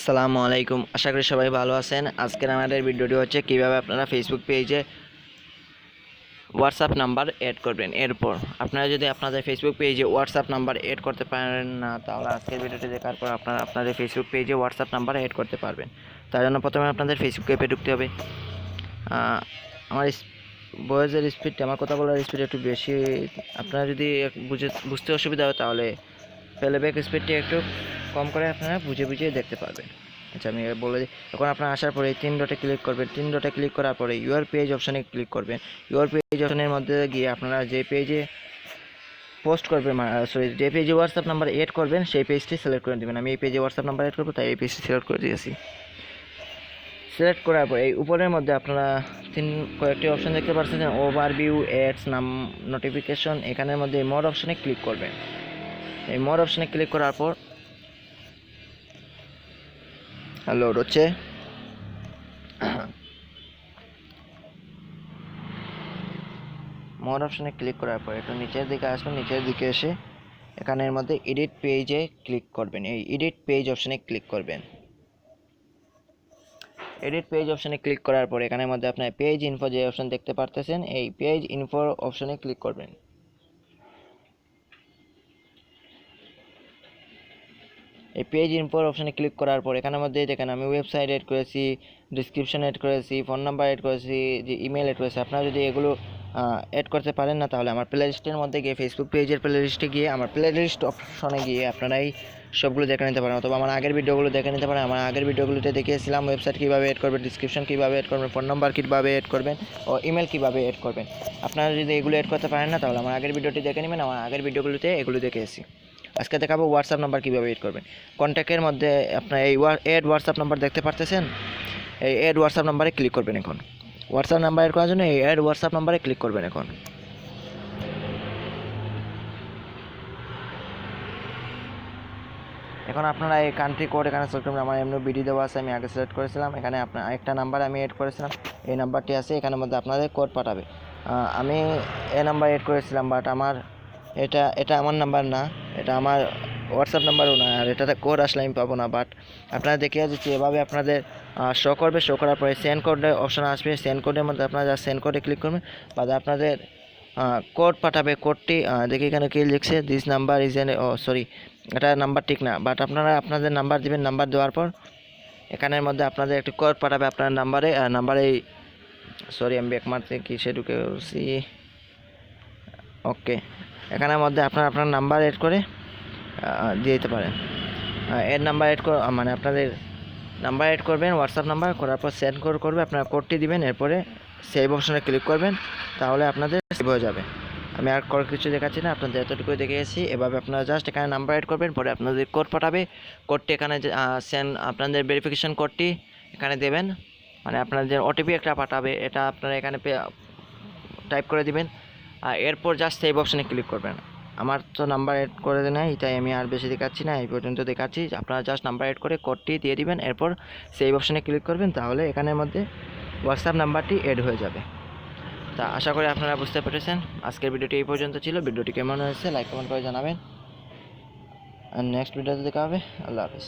আসসালামু আলাইকুম। আশা করি সবাই ভালো আছেন। আজকের আমাদের ভিডিওটি হচ্ছে কিভাবে আপনারা ফেসবুক পেজে হোয়াটসঅ্যাপ নাম্বার অ্যাড করবেন। এরপর আপনারা যদি আপনাদের ফেসবুক পেজে হোয়াটসঅ্যাপ নাম্বার অ্যাড করতে পারেন না, তাহলে আজকের ভিডিওটি দেখার পর আপনারা আপনাদের ফেসবুক পেজে হোয়াটসঅ্যাপ নাম্বার অ্যাড করতে পারবেন। তার জন্য প্রথমে আপনাদের ফেসবুক অ্যাপে ঢুকতে হবে। আমার ভয়েসের স্পিড, আমার কথা বলার স্পিড একটু বেশি। আপনারা যদি বুঝতে অসুবিধা হয় তাহলে প্লেব্যাক স্পিডটি একটু কম করে আপনারা বুঝে দেখতে পারবেন। আচ্ছা, আমি বলে দিই। এখন আপনারা আসার পরে 3 ডটে ক্লিক করবেন। 3 ডটে ক্লিক করার পরে ইউর পেজ অপশানে ক্লিক করবেন। ইউর পেজ অপশানের মধ্যে গিয়ে আপনারা যে পেজে পোস্ট করবেন, যে পেজে হোয়াটসঅ্যাপ নাম্বার এড করবেন সেই পেজটি সিলেক্ট করে দেবেন। আমি এই পেজে হোয়াটসঅ্যাপ নাম্বার এড করবো, তাই এই পেজটি সিলেক্ট করে দিয়েছি। সিলেক্ট করার পর এই উপরের মধ্যে আপনারা কয়েকটি অপশন দেখতে পাচ্ছেন, ওভারভিউ, অ্যাডস, নাম, নোটিফিকেশন। এখানের মধ্যে মোর অপশানে ক্লিক করবেন। এই মোর অপশানে ক্লিক করার পর লোড হচ্ছে। মোর অপশানে ক্লিক করার পর একটু নিচের দিকে আসবেন। নিচের দিকে এসে এখানের মধ্যে এডিট পেজে ক্লিক করবেন। এই এডিট পেজ অপশানে ক্লিক করবেন। এডিট পেজ অপশানে ক্লিক করার পর এখানের মধ্যে আপনার পেজ ইনফো যে অপশান দেখতে পারতেছেন, এই পেজ ইনফো অপশানে ক্লিক করবেন। এই পেজ ইনফোর অপশানে ক্লিক করার পর এখানের মধ্যে দেখেন আমি ওয়েবসাইট এড করেছি, ডিসক্রিপশন এড করেছি, ফোন নাম্বার এড করেছি, যে ইমেল এড করেছি। আপনারা যদি এগুলো এড করতে পারেন না, তাহলে আমার প্লে লিস্টের মধ্যে গিয়ে ফেসবুক পেজের প্লে লিস্টে গিয়ে আমার প্লে লিস্ট অপশনে গিয়ে আপনারাই সবগুলো দেখে নিতে পারেন, অথবা আমার আগের ভিডিওগুলো দেখে নিতে পারেন। আমার আগের ভিডিওগুলোতে দেখিয়েছিলাম ওয়েবসাইট কীভাবে এড করবেন, ডিসক্রিপশন কীভাবে এড করবেন, ফোন নাম্বার কীভাবে এড করবেন ও ইমেল কীভাবে এড করবেন। আপনারা যদি এগুলো এড করতে পারেন না, তাহলে আমার আগের ভিডিওটি দেখে নেবেন। আমার আগের ভিডিওগুলোতে এগুলো দেখিয়েছি। আজকে দেখাবো হোয়াটসঅ্যাপ নাম্বার কীভাবে এড করবেন। কন্ট্যাক্টের মধ্যে আপনার এই এড হোয়াটসঅ্যাপ নাম্বার দেখতে পারতেছেন, এই এড হোয়াটসঅ্যাপ নাম্বারে ক্লিক করবেন। এখন হোয়াটসঅ্যাপ নাম্বার এড করার জন্য এই এড হোয়াটসঅ্যাপ নাম্বারে ক্লিক করবেন। এখন আপনারা এই কান্ট্রি কোড এখানে সিলেক্ট করবেন। আমার এমনি বিডি দেওয়া আছে, আমি আগে সিলেক্ট করেছিলাম। এখানে আপনার একটা নাম্বার আমি এড করেছিলাম, এই নাম্বারটি আছে। এখানের মধ্যে আপনাদের কোড পাঠাবে। আমি এই নাম্বার এড করেছিলাম, বাট আমার এটা আমার নাম্বার না, এটা আমার হোয়াটসঅ্যাপ নাম্বারও না, আর এটাতে কোড আসলে আমি পাবো না। বাট আপনারা দেখিয়ে যাচ্ছি এভাবে আপনাদের শো করবে। শো করার পরে সেন্ড কোডের অপশন আসবে। সেন্ড কোডের মধ্যে আপনারা যা সেন্ড কোডে ক্লিক করবেন, বা আপনাদের কোড পাঠাবে। কোডটি দেখি এখানে কি লিখছে, this number is an, sorry এটা নাম্বার ঠিক না, বাট আপনারা আপনাদের নাম্বার দিবেন। নাম্বার দেওয়ার পর এখানের মধ্যে আপনাদের একটি কোড পাঠাবে আপনার নাম্বারে সরি আমি ব্যাক মারতে কি সে ঢুকেছি। ওকে, এখানের মধ্যে আপনার নাম্বার এড করে দিয়ে দিতে পারেন। এর নাম্বার এড মানে আপনাদের নাম্বার এড করবেন, হোয়াটসঅ্যাপ নাম্বার করার পর সেন্ড করবে। আপনার কোডটি দিবেন, এরপরে সেভ অপশনে ক্লিক করবেন, তাহলে আপনাদের সেভ হয়ে যাবে। আমি আর কিছু দেখাচ্ছি না, আপনাদের এতটুকু দেখেছি। এভাবে আপনারা জাস্ট এখানে নাম্বার এড করবেন, পরে আপনাদের কোড পাঠাবে। কোডটি এখানে আপনাদের ভেরিফিকেশন কোডটি এখানে দেবেন, মানে আপনাদের ওটিপি একটা পাঠাবে, এটা আপনারা এখানে টাইপ করে দিবেন। আর এরপর জাস্ট সেভ অপশনে ক্লিক করবেন। আমার তো নাম্বার এড করে নেয়, তাই আমি আর বেশি দেখাচ্ছি না, এই পর্যন্ত দেখাচ্ছি। আপনারা জাস্ট নাম্বার এড করে কোডটি দিয়ে দিবেন, এরপর সেভ অপশনে ক্লিক করবেন, তাহলে এখানের মধ্যে হোয়াটসঅ্যাপ নাম্বারটি এড হয়ে যাবে। তা আশা করি আপনারা বুঝতে পেরেছেন। আজকের ভিডিওটি এই পর্যন্ত ছিল। ভিডিওটি কেমন হয়েছে লাইক কমেন্ট করে জানাবেন, আর নেক্সট ভিডিওতে দেখা হবে। আল্লাহ হাফিজ।